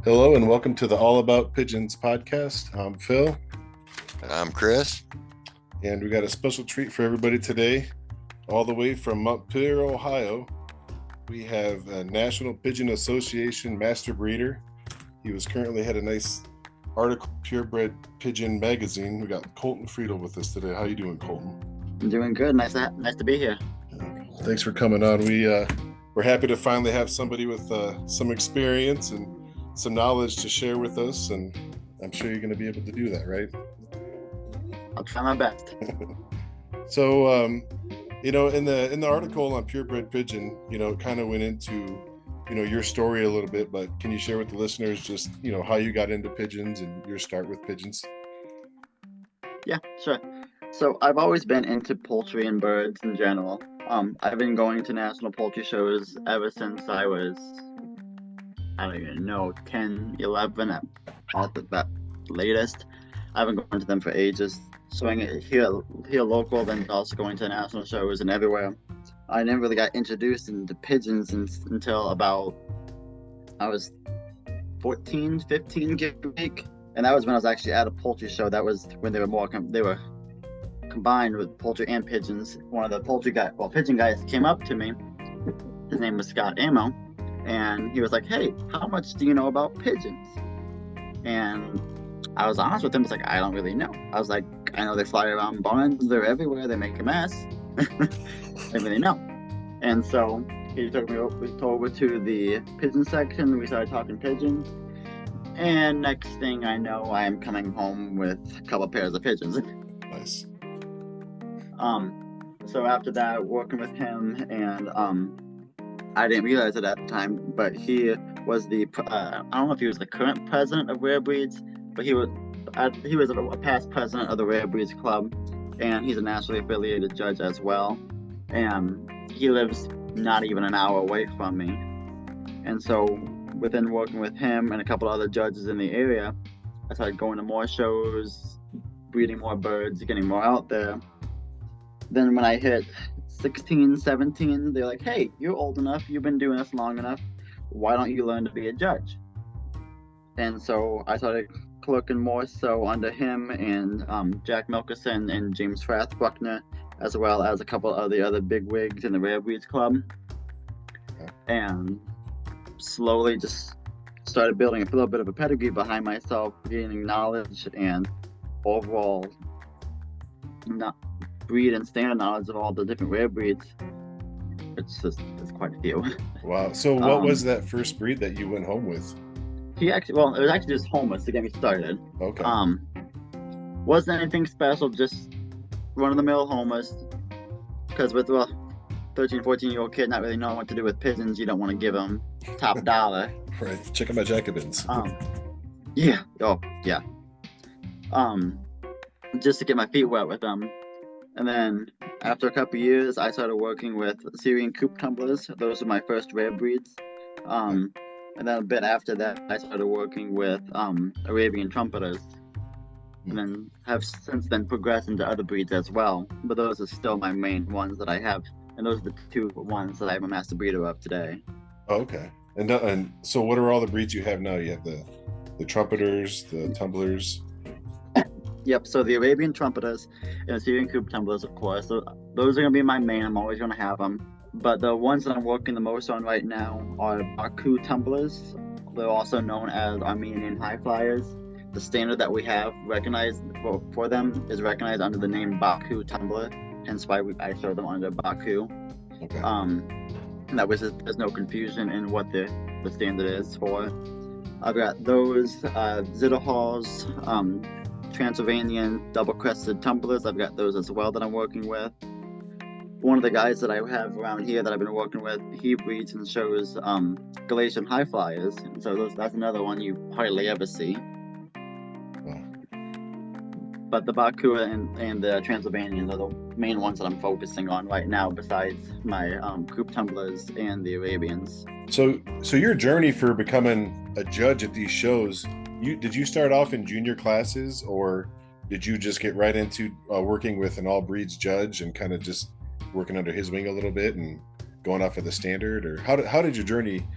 Hello and welcome to the All About Pigeons podcast. I'm Phil, I'm Chris. and we got a special treat for everybody today. All the way from Montpelier, Ohio, we have a National Pigeon Association master breeder. He was currently had a nice article, Purebred Pigeon magazine. We got Colton Friedel with us today. How you doing, Colton? I'm doing good. Nice to be here. Thanks for coming on. We're happy to finally have somebody with some experience and some knowledge to share with us, and I'm sure you're going to be able to do that, right? I'll try my best. So, in the article on Purebred Pigeon, it kind of went into, your story a little bit, but can you share with the listeners just, how you got into pigeons and your start with pigeons? Yeah, sure. So I've always been into poultry and birds in general. I've been going to national poultry shows ever since I was, I don't even know, 10, 11 at the latest. I've been going to them for ages. Showing it here local, then also going to national shows and everywhere. I never really got introduced into pigeons until about, I was 14, 15, give or take. And that was when I was actually at a poultry show. That was when they were combined with poultry and pigeons. One of the pigeon guys came up to me. His name was Scott Amo. And he was like, "Hey, how much do you know about pigeons?" And I was honest with him. It's like, I don't really know. I was like, I know they fly around barns. They're everywhere. They make a mess. I don't really know. And so he took me over to the pigeon section. We started talking pigeons. And next thing I know, I am coming home with a couple of pairs of pigeons. Nice. So after that, working with him, and I didn't realize it at the time, but he was I don't know if he was the current president of Rare Breeds, but he was a past president of the Rare Breeds Club, and he's a nationally affiliated judge as well. And he lives not even an hour away from me. And so within working with him and a couple other judges in the area, I started going to more shows, breeding more birds, getting more out there. Then when I hit 16, 17, they're like, "Hey, you're old enough, you've been doing this long enough, why don't you learn to be a judge?" And so I started clerking more so under him and Jack Milkerson and James Rathbuckner, as well as a couple of the other big wigs in the Rare Breeds Club. And slowly just started building a little bit of a pedigree behind myself, gaining knowledge and overall breed and standard knowledge of all the different rare breeds. It's quite a few. Wow. So what was that first breed that you went home with? It was actually just homeless to get me started. Okay. Wasn't anything special, just run-of-the-mill homeless. Because with 13, 14-year-old kid not really knowing what to do with pigeons, you don't want to give them top dollar. Right. Check out my Jacobins. Yeah. Oh, yeah. Just to get my feet wet with them. And then after a couple of years, I started working with Syrian coop tumblers. Those were my first rare breeds. And then a bit after that, I started working with Arabian trumpeters. And then have since then progressed into other breeds as well. But those are still my main ones that I have. And those are the two ones that I'm a master breeder of today. Okay. And so what are all the breeds you have now? You have the trumpeters, the tumblers. Yep, so the Arabian trumpeters and the Syrian coop tumblers, of course. So those are going to be my main. I'm always going to have them. But the ones that I'm working the most on right now are Baku tumblers. They're also known as Armenian high flyers. The standard that we have recognized for them is recognized under the name Baku tumbler, hence why I show them under Baku. Okay. That way there's no confusion in what the standard is for. I've got those Zitterhalls, Transylvanian double-crested tumblers. I've got those as well that I'm working with. One of the guys that I have around here that I've been working with, he breeds and shows Galatian high flyers. And so that's another one you hardly ever see. Wow. But the Baku and the Transylvanians are the main ones that I'm focusing on right now, besides my coop tumblers and the Arabians. So your journey for becoming a judge at these shows, did you start off in junior classes, or did you just get right into working with an all breeds judge and kind of just working under his wing a little bit and going off of the standard? Or how did your journey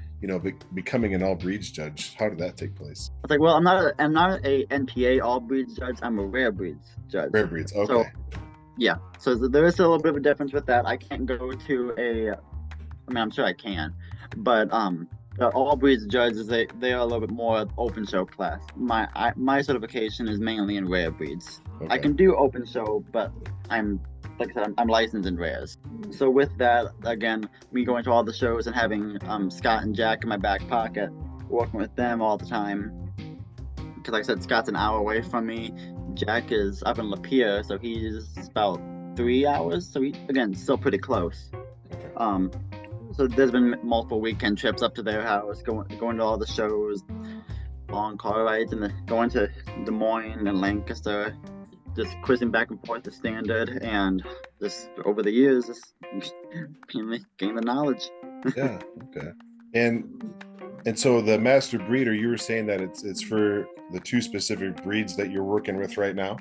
becoming an all breeds judge? How did that take place? It's like, well, I'm not a NPA all breeds judge. I'm a rare breeds judge. Rare breeds, okay. So, yeah. So there is a little bit of a difference with that. I can't go to I'm sure I can, but the all breeds judges, they are a little bit more open show class. My certification is mainly in rare breeds. Okay. I can do open show, but I'm licensed in rares. So with that, again, me going to all the shows and having Scott and Jack in my back pocket, working with them all the time. Because like I said, Scott's an hour away from me. Jack is up in Lapeer, so he's about 3 hours. So again, still pretty close. So there's been multiple weekend trips up to their house, going to all the shows, long car rides, and going to Des Moines and Lancaster, just quizzing back and forth the standard, and just over the years, just gain the knowledge. Yeah. Okay. And so the master breeder, you were saying that it's for the 2 specific breeds that you're working with right now.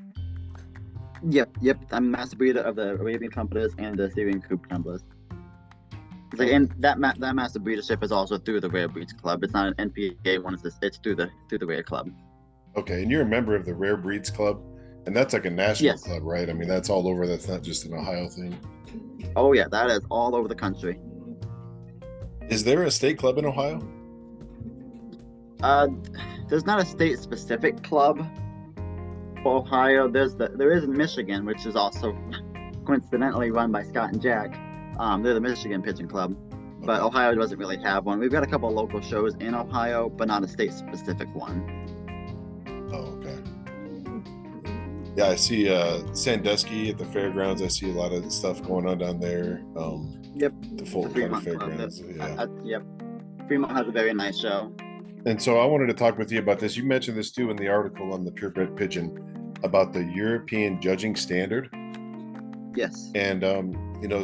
Yep. I'm master breeder of the Arabian Trumpeters and the Syrian Coop Trumpeters. And that master breedership is also through the Rare Breeds Club. It's not an NPA one. It's through the Rare Club. Okay, and you're a member of the Rare Breeds Club, and that's like a national club, right? I mean, that's all over. That's not just an Ohio thing. Oh yeah, that is all over the country. Is there a state club in Ohio? There's not a state-specific club for Ohio. There is in Michigan, which is also coincidentally run by Scott and Jack. They're the Michigan Pigeon Club, but Ohio doesn't really have one. We've got a couple of local shows in Ohio, but not a state-specific one. Oh, okay. Yeah, I see Sandusky at the fairgrounds. I see a lot of stuff going on down there. Yep. The Fulton County Fairgrounds. Yep. Fremont has a very nice show. And so I wanted to talk with you about this. You mentioned this too in the article on the Purebred Pigeon about the European judging standard. Yes. And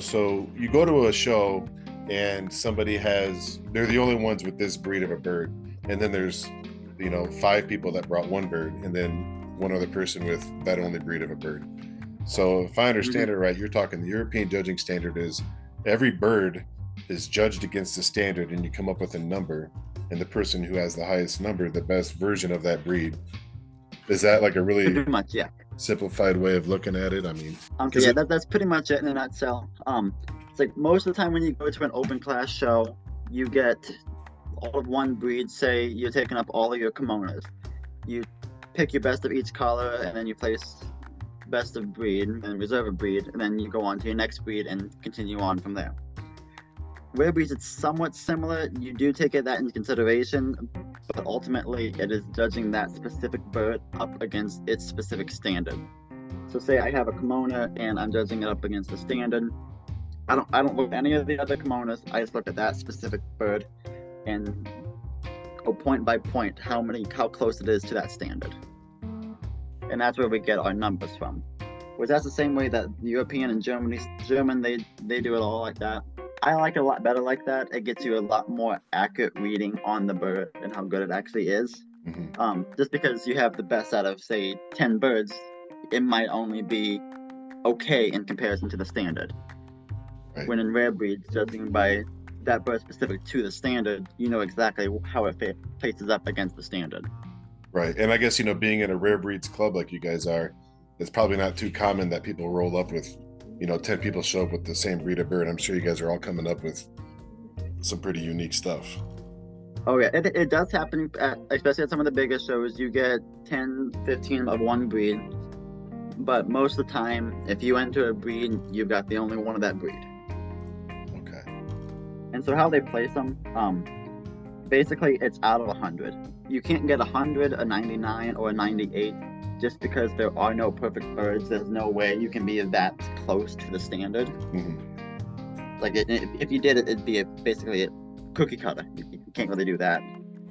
so you go to a show and they're the only ones with this breed of a bird, and then there's 5 people that brought one bird, and then one other person with that only breed of a bird. So if I understand it right, you're talking the European judging standard is every bird is judged against the standard, and you come up with a number, and the person who has the highest number, the best version of that breed. Is that like a really pretty much, yeah, simplified way of looking at it? I mean, that's pretty much it in a nutshell. It's like most of the time when you go to an open class show, you get all of one breed. Say you're taking up all of your kimonos, you pick your best of each color, and then you place best of breed and reserve a breed, and then you go on to your next breed and continue on from there. Rare breeds, it's somewhat similar. You do take that into consideration, but ultimately it is judging that specific bird up against its specific standard. So say I have a kimono and I'm judging it up against the standard. I don't look at any of the other kimonos. I just look at that specific bird and go point by point how close it is to that standard. And that's where we get our numbers from. Whereas that's the same way that European and German, they do it all like that. I like it a lot better like that. It gets you a lot more accurate reading on the bird and how good it actually is. Mm-hmm. Just because you have the best out of, say, 10 birds, it might only be okay in comparison to the standard. Right. When in rare breeds, judging by that bird specific to the standard, you know exactly how it faces up against the standard. Right. And I guess, being in a rare breeds club like you guys are, it's probably not too common that people roll up with 10 people show up with the same breed of bird. I'm sure you guys are all coming up with some pretty unique stuff. Oh yeah, it does happen, especially at some of the biggest shows. You get 10, 15 of one breed, but most of the time, if you enter a breed, you've got the only one of that breed. Okay. And so how they place them, basically it's out of 100. You can't get 100, a 99, or a 98. Just because there are no perfect birds, there's no way you can be that close to the standard. Mm-hmm. Like if you did it, it'd be basically a cookie cutter. You can't really do that.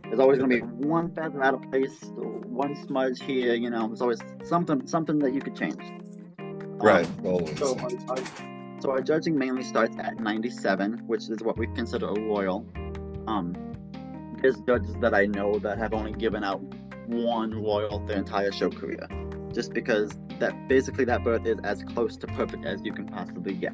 There's always going to be one feather out of place, one smudge here. There's always something that you could change. Right. Always. So our judging mainly starts at 97, which is what we consider a royal. There's judges that I know that have only given out one royal their entire show career, just because that bird is as close to perfect as you can possibly get.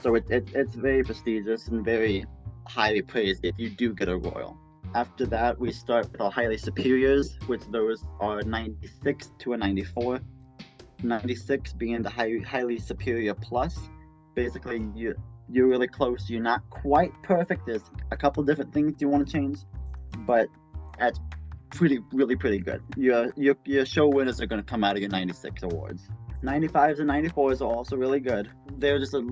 So it's very prestigious and very highly praised if you do get a royal. After that, we start with our highly superiors, which those are 96 to a 94. 96 being the highly superior plus. Basically, you're really close. You're not quite perfect. There's a couple different things you want to change, but that's really pretty good. Your show winners are going to come out of your 96 awards. 95s and 94s are also really good. They're just a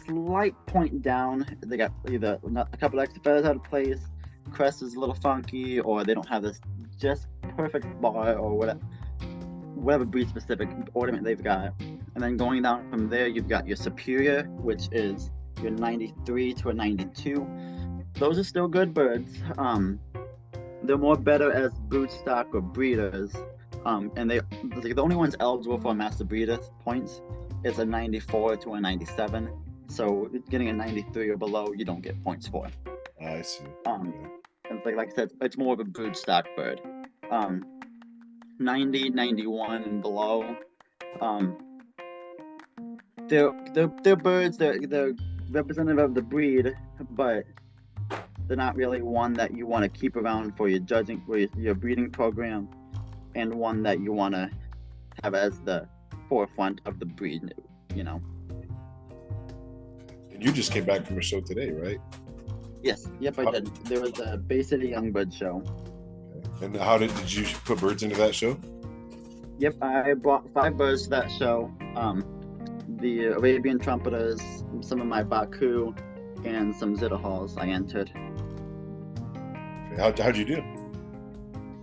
slight point down. They got either a couple extra feathers out of place, crest is a little funky, or they don't have this just perfect bar or whatever breed specific ornament they've got. And then going down from there, you've got your superior, which is your 93 to a 92. Those are still good birds. They're more better as broodstock or breeders. And the only ones eligible for Master Breeder points is a 94 to a 97. So getting a 93 or below, you don't get points for. I see. It's like I said, it's more of a broodstock bird. 90, 91 and below. They're birds. They're representative of the breed, but they're not really one that you want to keep around for your judging, for your breeding program, and one that you want to have as the forefront of the breed. You know. And you just came back from a show today, right? Yes. Yep, I did. There was a Bay City Young Bird show. Okay. And how did you put birds into that show? Yep, I brought 5 birds to that show. The Arabian trumpeters, some of my Baku, and some Zitterhalls I entered. Okay. How'd you do?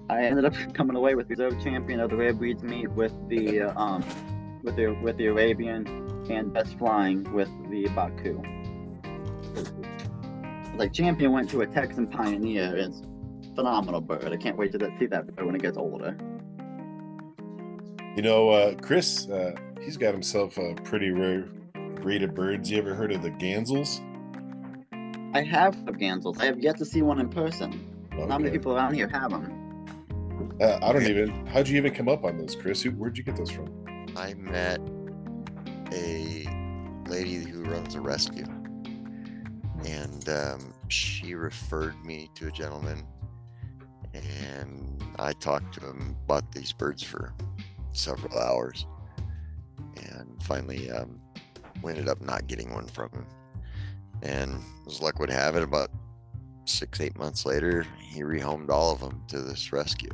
I ended up coming away with reserve champion of the rare breeds meet with the Arabian, and best flying with the Baku. Like champion went to a Texan Pioneer. It's a phenomenal bird. I can't wait to see that bird when it gets older. You know, Chris, he's got himself a pretty rare breed of birds. You ever heard of the Gansels? I have Gansels. I have yet to see one in person. Okay. Not many people around here have them. How'd you even come up on those, Chris? Where'd you get those from? I met a lady who runs a rescue, and she referred me to a gentleman, and I talked to him about these birds for several hours, and finally we ended up not getting one from him. And as luck would have it, about 6-8 months later, he rehomed all of them to this rescue.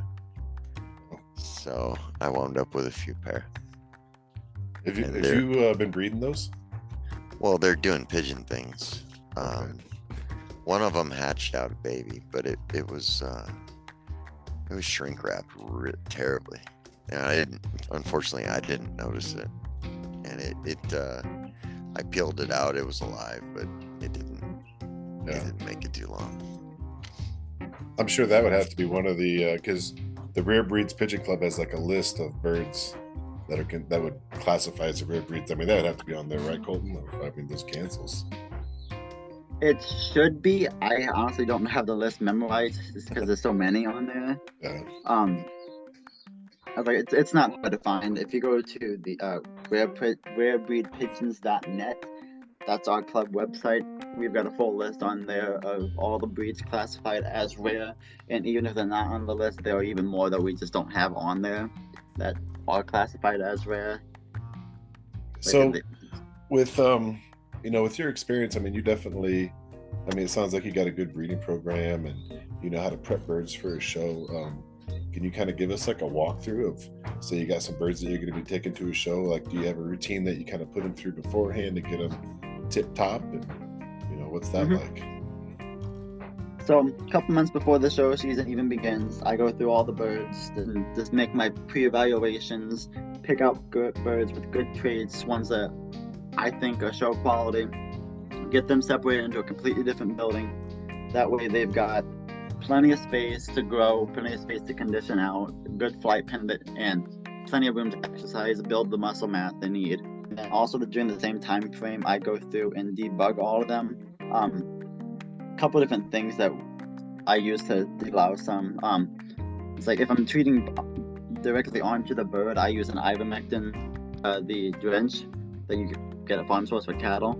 So I wound up with a few pair. Have you been breeding those? Well, they're doing pigeon things. One of them hatched out a baby, but it was shrink wrapped terribly. And unfortunately, I didn't notice it. And I peeled it out. It was alive, but it didn't make it too long. I'm sure that would have to be one of the, because the Rare Breeds Pigeon Club has like a list of birds that would classify as a rare breeds. I mean, that would have to be on there, right, Colton? I mean, those Gansels. It should be. I honestly don't have the list memorized just because there's so many on there. Yeah. It's not hard to find. If you go to the rarebreedpigeons.net, that's our club website. We've got a full list on there of all the breeds classified as rare, and even if they're not on the list, there are even more that we just don't have on there that are classified as rare. So, with with your experience, I mean, you definitely, it sounds like you got a good breeding program, and you know how to prep birds for a show. Can you kind of give us like a walkthrough of, say you got some birds that you're going to be taking to a show? Like, do you have a routine that you kind of put them through beforehand to get them tip top? And what's that like? So a couple months before the show season even begins, I go through all the birds and just make my pre-evaluations, pick out good birds with good traits, ones that I think are show quality, get them separated into a completely different building. That way they've got plenty of space to grow, plenty of space to condition out, good flight pendant, and plenty of room to exercise, build the muscle mass they need. And also during the same time frame, I go through and debug all of them. A couple different things that I use to allow some. It's like if I'm treating directly onto the bird, I use an ivermectin, the drench that you get at farm source for cattle.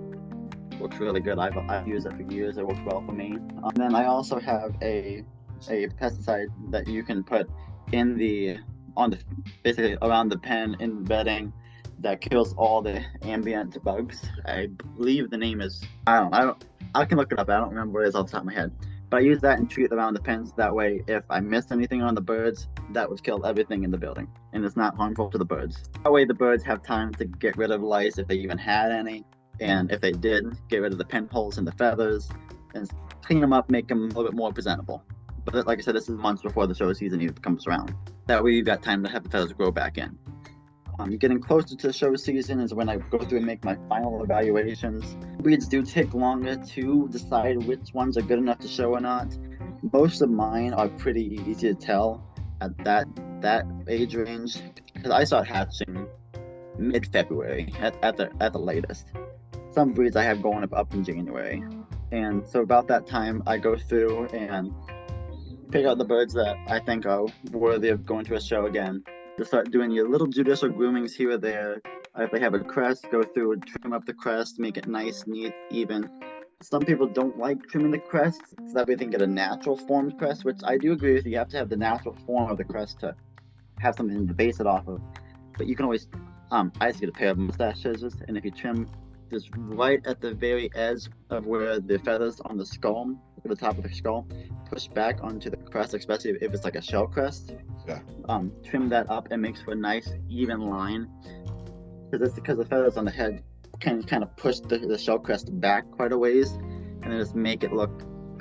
works really good. I've used it for years. It works well for me. Then I also have a pesticide that you can put in basically around the pen in bedding that kills all the ambient bugs. I believe the name is I can look it up. I don't remember what it is off the top of my head. But I use that and treat around the pens. That way, if I miss anything on the birds, that would kill everything in the building, and it's not harmful to the birds. That way, the birds have time to get rid of lice if they even had any, and if they did, get rid of the pen holes and the feathers, and clean them up, make them a little bit more presentable. But like I said, this is months before the show season even comes around. That way, you've got time to have the feathers grow back in. Getting closer to the show season is when I go through and make my final evaluations. Breeds do take longer to decide which ones are good enough to show or not. Most of mine are pretty easy to tell at that age range, because I start hatching mid-February at the latest. Some breeds I have going up in January, and so about that time I go through and pick out the birds that I think are worthy of going to a show again. To start doing your little judicial groomings here or there. If they have a crest, go through and trim up the crest, make it nice, neat, even. Some people don't like trimming the crest, so that way they can get a natural formed crest, which I do agree with. You have to have the natural form of the crest to have something to base it off of. But you can always, I just get a pair of mustache scissors, and if you trim just right at the very edge of where the feathers on the skull, at the top of the skull, push back onto the crest, especially if it's like a shell crest. Yeah. Trim that up and makes for a nice even line, because the feathers on the head can kind of push the shell crest back quite a ways, and then just make it look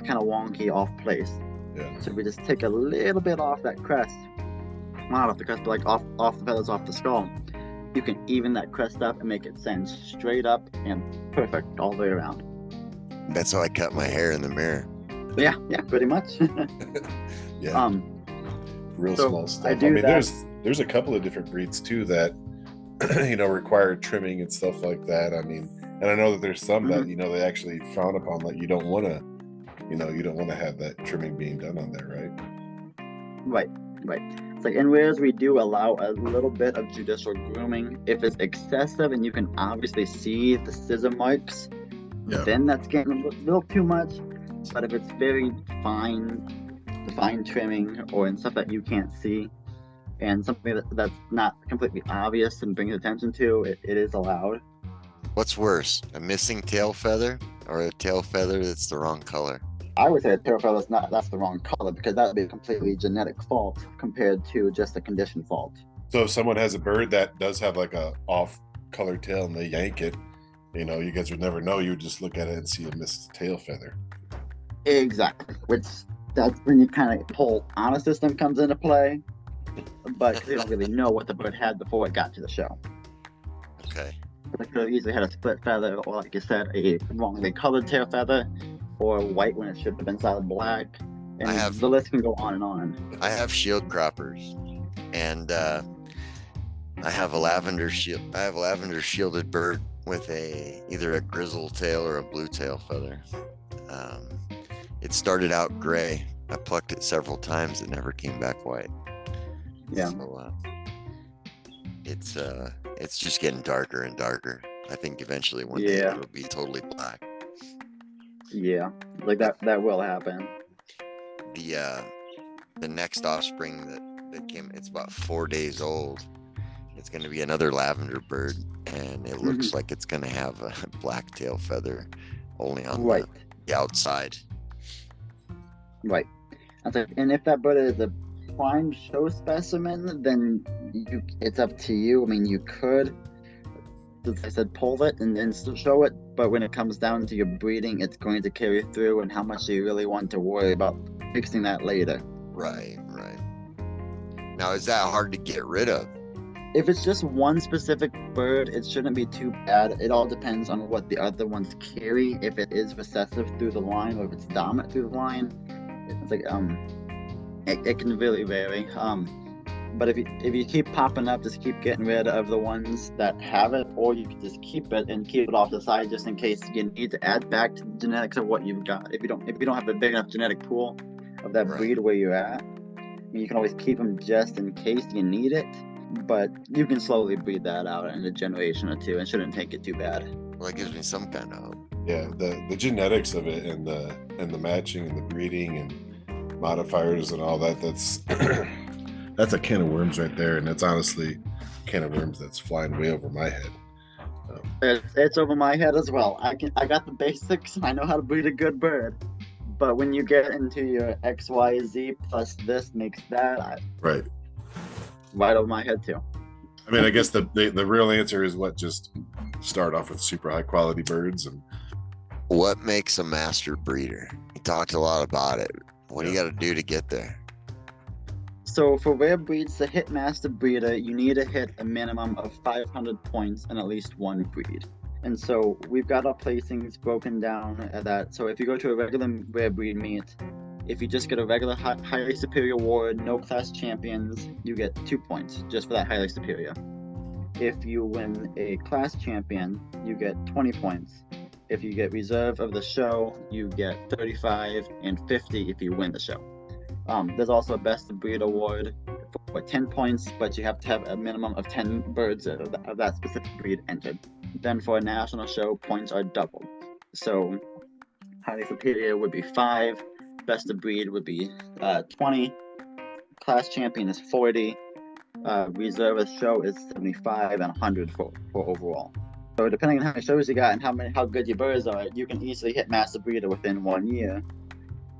kind of wonky off place. Yeah. So we just take a little bit off that crest, not off the crest, but like off the feathers off the skull. You can even that crest up and make it stand straight up and perfect all the way around. That's how I cut my hair in the mirror. Yeah, pretty much. Yeah. Real so small stuff. I mean, there's a couple of different breeds too that require trimming and stuff like that. I mean, and I know that there's some that they actually frown upon, that you don't want to have that trimming being done on there, right? Right. It's like in rares we do allow a little bit of judicial grooming. If it's excessive and you can obviously see the scissor marks, then that's getting a little too much. But if it's very fine trimming or in stuff that you can't see, and something that's not completely obvious and brings attention to, it is allowed. What's worse, a missing tail feather or a tail feather that's the wrong color? I would say a tail feather that's the wrong color, because that would be a completely genetic fault compared to just a condition fault. So if someone has a bird that does have like a off color tail and they yank it, you guys would never know. You would just look at it and see a missed tail feather. Exactly. That's when you kind of whole honor system comes into play, but they don't really know what the bird had before it got to the show. Okay. They could have easily had a split feather, or like you said, a wrongly colored tail feather, or white when it should have been solid black. And the list can go on and on. I have shield croppers, and I have a lavender shielded bird with either a grizzle tail or a blue tail feather. It started out gray. I plucked it several times. It never came back white. Yeah. So it's just getting darker and darker. I think eventually one day it'll be totally black. Yeah, like that will happen. The next offspring that came, it's about 4 days old. It's going to be another lavender bird, and it looks like it's going to have a black tail feather only on the outside. Right. And if that bird is a prime show specimen, then it's up to you. I mean, you could, as I said, pull it and then still show it, but when it comes down to your breeding, it's going to carry through, and how much do you really want to worry about fixing that later? Right. Now, is that hard to get rid of? If it's just one specific bird, it shouldn't be too bad. It all depends on what the other ones carry. If it is recessive through the line, or if it's dominant through the line, it's like it can really vary. But if you keep popping up, just keep getting rid of the ones that have it, or you can just keep it and keep it off the side just in case you need to add back to the genetics of what you've got. If you don't have a big enough genetic pool of that breed where you're at, you can always keep them just in case you need it. but you can slowly breed that out in a generation or two and shouldn't take it too bad. Well, that gives me some kind of hope. Yeah, the genetics of it and the matching and the breeding and modifiers and all that, that's that's a can of worms right there, and that's honestly a can of worms that's flying way over my head. It's over my head as well. I got the basics. I know how to breed a good bird, but when you get into your X, Y, Z plus this makes that, Right. right over my head too. I mean, I guess the real answer is what, just start off with super high quality birds. And What makes a master breeder? You talked a lot about it. What do you got to do to get there? So for rare breeds to hit master breeder, you need to hit a minimum of 500 points in at least one breed. And so we've got our placings broken down at that. So if you go to a regular rare breed meet, if you just get a regular highly superior award, no class champions, you get 2 points just for that highly superior. If you win a class champion, you get 20 points. If you get reserve of the show, you get 35 and 50 if you win the show. There's also a best of breed award for 10 points, but you have to have a minimum of 10 birds of that specific breed entered. Then for a national show, points are doubled. So highly superior would be 5, best of breed would be 20, class champion is 40, reserve of the show is 75, and 100 for overall. So depending on how many shows you got and how good your birds are, you can easily hit master breeder within 1 year.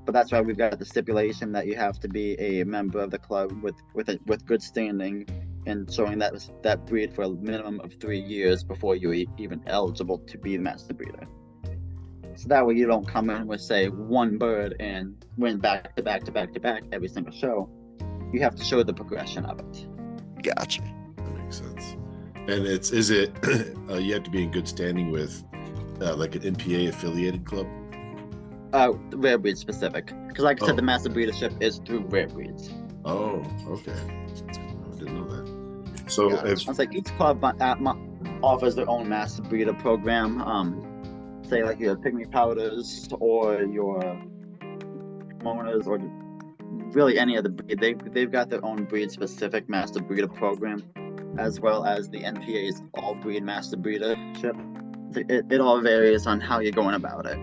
But that's why we've got the stipulation that you have to be a member of the club with good standing and showing that breed for a minimum of 3 years before you're even eligible to be the master breeder. So that way you don't come in with, say, one bird and win back to back to back to back every single show. You have to show the progression of it. Gotcha. that makes sense. And is it you have to be in good standing with like an NPA affiliated club? Rare breed specific, because like I said, the master breedership is through rare breeds. Oh, okay. I didn't know that. So if it's like each club offers their own master breeder program. Say like your pygmy powders or your monas or really any of the breed. They've got their own breed specific master breeder program, as well as the NPA's all breed master breedership. It all varies on how you're going about it.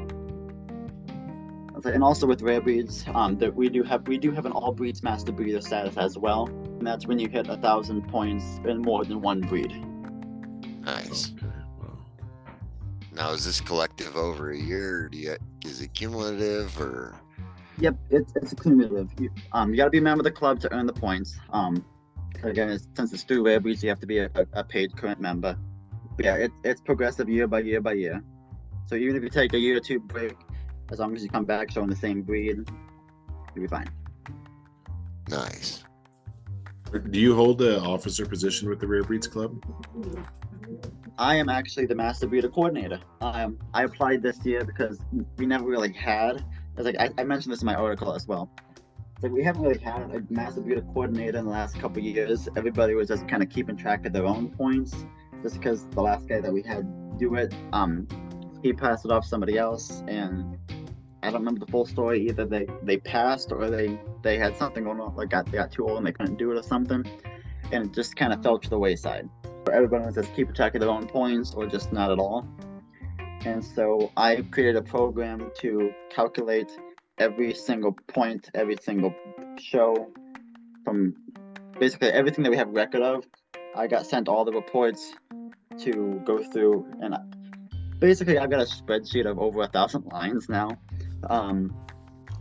And also with rare breeds, that we do have an all breeds master breeder status as well, and that's when you hit 1,000 points in more than one breed. Nice. okay, wow. Now, is this collective over a year? Or is it cumulative or? Yep, it's cumulative. You got to be a member of the club to earn the points. Again, since it's through rare breeds, you have to be a paid current member. But yeah, it's progressive year by year by year. So even if you take a year or two break, as long as you come back showing the same breed, you'll be fine. Nice. Do you hold an officer position with the Rare Breeds Club? I am actually the master breeder coordinator. I applied this year because we never really had. It's like I mentioned this in my article as well. It's like we haven't really had a master breeder coordinator in the last couple of years. Everybody was just kind of keeping track of their own points, just because the last guy that we had do it, he passed it off to somebody else, and I don't remember the full story. Either they passed or they had something going on, like they got too old and they couldn't do it or something, and it just kind of fell to the wayside. Everyone was just keeping track of their own points or just not at all. And so I created a program to calculate every single point, every single show, from basically everything that we have record of. I got sent all the reports to go through, and basically I've got a spreadsheet of over 1,000 lines now.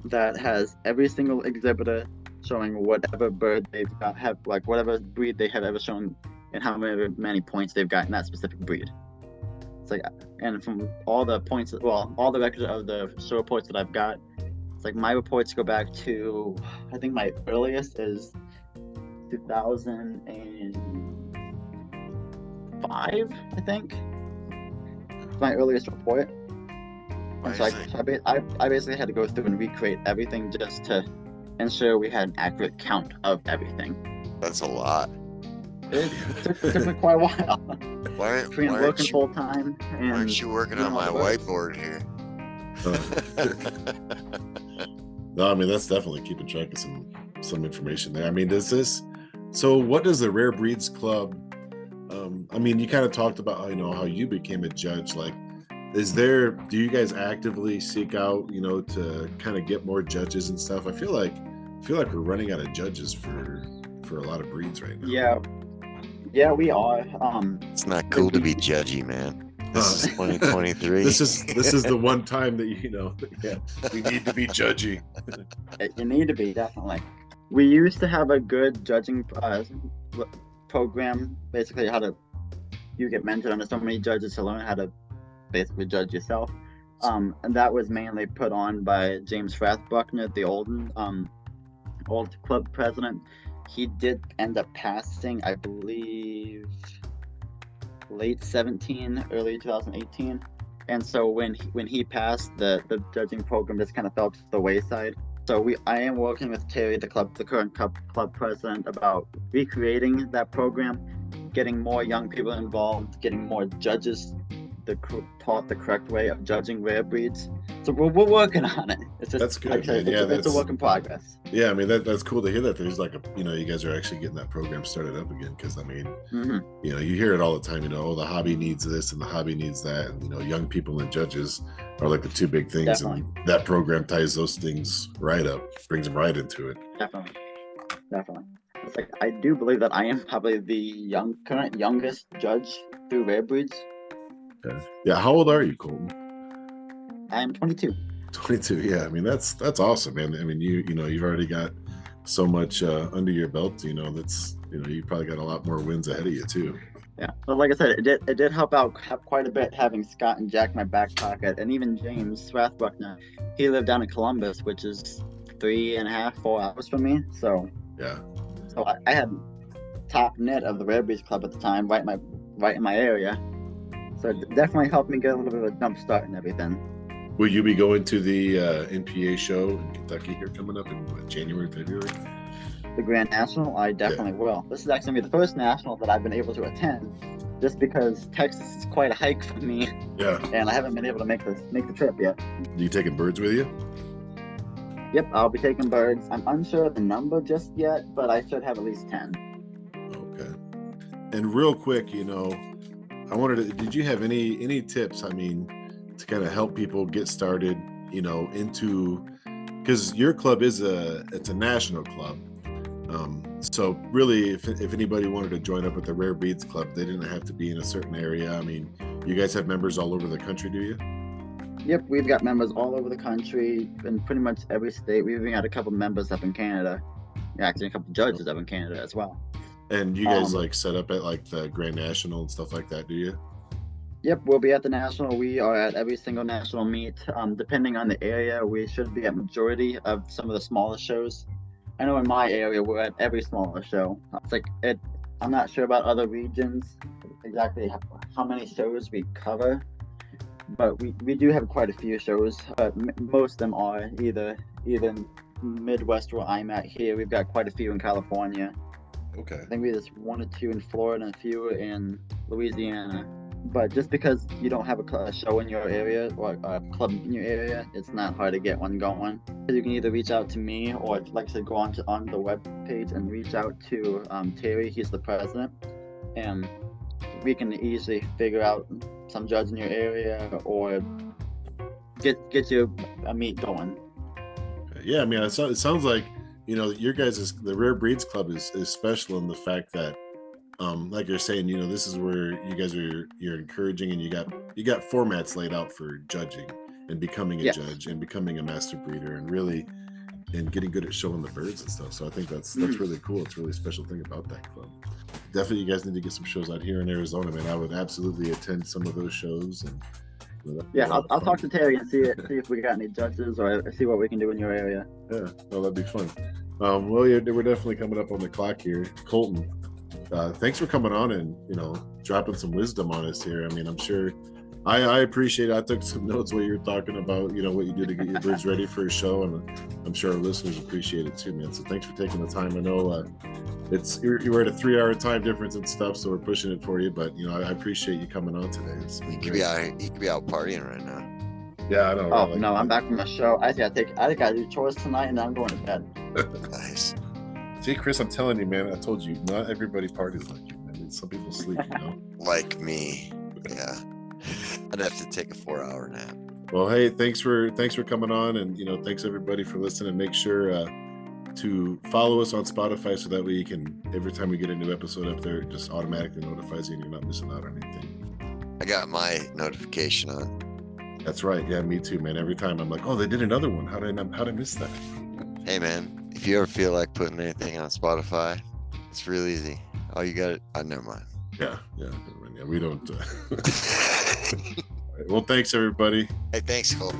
That has every single exhibitor showing whatever bird they've got, whatever breed they have ever shown, and how many points they've got in that specific breed. It's like, and from all the points, all the records of the show reports that I've got, it's like my reports go back to, I think my earliest is 2005, I think. My earliest report. And so I basically had to go through and recreate everything just to ensure we had an accurate count of everything. That's a lot. It took me quite a while. Why Working full time. Why aren't you working on my whiteboard here? No, I mean that's definitely keeping track of some information there. I mean, does this So what does the Rare Breeds Club, I mean, you kind of talked about, how you became a judge. Like, do you guys actively seek out, to kind of get more judges and stuff? I feel like we're running out of judges for a lot of breeds right now. Yeah, we are. It's not cool to be judgy, man. This is 2023. This is the one time that we need to be judgy. You need to be, definitely. We used to have a good judging program, basically you get mentored under so many judges to learn how to basically judge yourself. And that was mainly put on by James Rathbuckner, the old club president. He did end up passing, I believe, late 2017, early 2018. And so when he passed, the judging program just kind of fell to the wayside. So I am working with Terry, the current club president, about recreating that program, getting more young people involved, getting more judges taught the correct way of judging rare breeds. So we're working on it. It's just, that's good, man. It's a work in progress. Yeah, I mean that's cool to hear that there's like you guys are actually getting that program started up again, because I mean, you hear it all the time. The hobby needs this and the hobby needs that, and young people and judges are like the two big things. Definitely. And that program ties those things right up, brings them right into it. Definitely. It's like, I do believe that I am probably the current youngest judge through rare breeds. Okay. Yeah, how old are you, Colton? I am 22. 22. Yeah, I mean that's awesome, man. I mean you've already got so much under your belt. That's you probably got a lot more wins ahead of you too. Yeah, but like I said, it did help out quite a bit having Scott and Jack in my back pocket, and even James Rathbuckner. He lived down in Columbus, which is 3.5, 4 hours from me. So yeah. So I had top knit of the Rare Breeds Club at the time, right in my area. So it definitely helped me get a little bit of a jump start and everything. Will you be going to the NPA show in Kentucky here coming up in January, February? The Grand National? I definitely will. This is actually going to be the first national that I've been able to attend, just because Texas is quite a hike for me. Yeah. And I haven't been able to make the trip yet. Are you taking birds with you? Yep, I'll be taking birds. I'm unsure of the number just yet, but I should have at least 10. Okay. And real quick, did you have any tips, to kind of help people get started, because your club it's a national club. So really, if anybody wanted to join up with the Rare Breeds Club, they didn't have to be in a certain area. I mean, you guys have members all over the country, do you? Yep, we've got members all over the country in pretty much every state. We've even got a couple members up in Canada. Actually, a couple judges up in Canada as well. And you guys set up at like the Grand National and stuff like that, do you? Yep, we'll be at the National. We are at every single national meet. Depending on the area, we should be at majority of some of the smaller shows. I know in my area, we're at every smaller show. I'm not sure about other regions, exactly how many shows we cover, but we do have quite a few shows. But most of them are either Midwest where I'm at here. We've got quite a few in California. Okay. I think we just 1 or 2 in Florida and a few in Louisiana. But just because you don't have a show in your area or a club in your area, it's not hard to get one going. You can either reach out to me or, like I said, go on the web page and reach out to Terry. He's the president, and we can easily figure out some judge in your area or get you a meet going. Yeah, I mean, it sounds like your guys' the Rare Breeds Club is special in the fact that, like you're saying, this is where you guys you're encouraging, and you got formats laid out for judging and becoming a judge and becoming a master breeder and getting good at showing the birds and stuff. So I think that's really cool. It's a really special thing about that club. Definitely, you guys need to get some shows out here in Arizona, man. I would absolutely attend some of those shows. And I'll talk to Terry and see if we got any judges or see what we can do in your area. Yeah, that'd be fun. Well, yeah, we're definitely coming up on the clock here. Colton, thanks for coming on and dropping some wisdom on us here. I mean, I'm sure I appreciate it. I took some notes while you were talking about what you do to get your birds ready for a show, and I'm sure our listeners appreciate it too, man. So thanks for taking the time. I know you were at a 3-hour time difference and stuff, so we're pushing it for you. But I appreciate you coming on today. He could be out partying right now. Yeah, I know. Oh no, I'm back from a show. I think I do chores tonight, and I'm going to bed. Nice. See, Chris, I'm telling you, man. I told you, not everybody parties like you, man. Some people sleep, you know. Like me. Yeah. I'd have to take a 4-hour nap. Well, hey, thanks for coming on, and thanks everybody for listening. Make sure to follow us on Spotify so that way you can, every time we get a new episode up there, it just automatically notifies you and you're not missing out on anything. I got my notification on. That's right. Yeah, me too, man. Every time I'm like, oh, they did another one. How did I miss that? Hey, man, if you ever feel like putting anything on Spotify, it's real easy. Oh, you got it? Never mind. Yeah, we don't. All right, well, thanks, everybody. Hey, thanks, Cole.